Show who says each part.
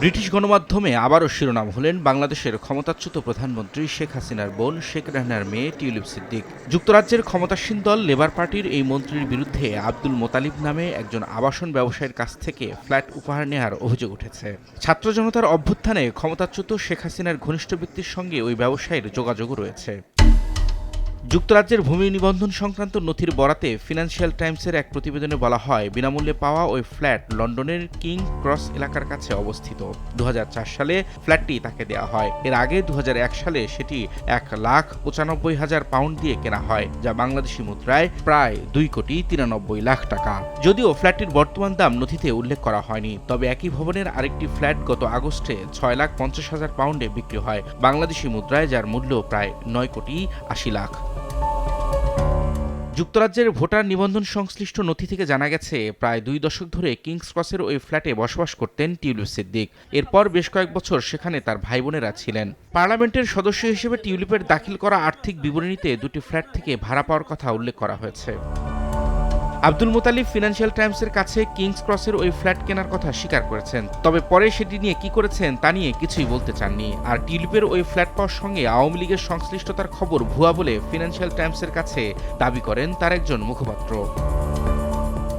Speaker 1: British গণমাধ্যমে আবারও শিরোনাম হলেন বাংলাদেশের ক্ষমতাচ্যুত প্রধানমন্ত্রী শেখ হাসিনার বোন শেখ রেহনার মেয়ে টিউলিপ সিদ্দিক। যুক্তরাজ্যের ক্ষমতাসীন দল লেবার পার্টির এই মন্ত্রীর বিরুদ্ধে আব্দুল মোতালিব নামে একজন আবাসন ব্যবসায়ীর কাছ থেকে ফ্ল্যাট উপহার নেওয়ার অভিযোগ উঠেছে। ছাত্র জনতার অভ্যুত্থানে ক্ষমতাচ্যুত শেখ হাসিনার ঘনিষ্ঠ ব্যক্তির সঙ্গে ওই ব্যবসায়ীর যোগাযোগও রয়েছে। যুক্তরাজ্যের ভূমি নিবন্ধন সংক্রান্ত নথির বরাতে ফিনান্সিয়াল টাইমসের এক প্রতিবেদনে বলা হয়, বিনামূল্যে পাওয়া ওই ফ্ল্যাট লন্ডনের কিং ক্রস এলাকার কাছে অবস্থিত। ২০০৪ সালে ফ্ল্যাটটি তাকে দেওয়া হয়। এর আগে ২০০১ সালে সেটি ১,৯৫,০০০ পাউন্ড দিয়ে কেনা হয়, যা বাংলাদেশি মুদ্রায় প্রায় ২,৯৩,০০,০০০ টাকা। যদিও ফ্ল্যাটটির বর্তমান দাম নথিতে উল্লেখ করা হয়নি, তবে একই ভবনের আরেকটি ফ্ল্যাট গত আগস্টে ৬,৫০,০০০ পাউন্ডে বিক্রি হয় বাংলাদেশি মুদ্রায়, যার মূল্য প্রায় ৯,৮০,০০,০০০। যুক্তরাজ্যের ভোটার নিবন্ধন সংশ্লিষ্ট নথি থেকে জানা গেছে, প্রায় ২ দশক ধরে কিংস ক্রসের ওই ফ্ল্যাটে বসবাস করতেন টিউলিপ সিদ্দিক। এরপর বেশ কয়েক বছর সেখানে তার ভাই বোনেরা ছিলেন। পার্লামেন্টের সদস্য হিসেবে টিউলিপের দাখিল করা আর্থিক বিবরণীতে দুটি ফ্ল্যাট থেকে ভাড়া পাওয়ার কথা উল্লেখ করা হয়েছে। আব্দুল মোতালিব ফিনান্সিয়াল টাইমসের কাছে কিংস ক্রসের ওই ফ্ল্যাট কেনার কথা স্বীকার করেছেন, তবে পরে সেটি নিয়ে কি করেছেন তা নিয়ে কিছুই বলতে চাননি। আর টিউলিপের ওই ফ্ল্যাট পাওয়ার সঙ্গে আওয়ামী লীগের সংশ্লিষ্টতার খবর ভুয়া বলে ফিনান্সিয়াল টাইমসের কাছে দাবি করেন তার একজন মুখপাত্র।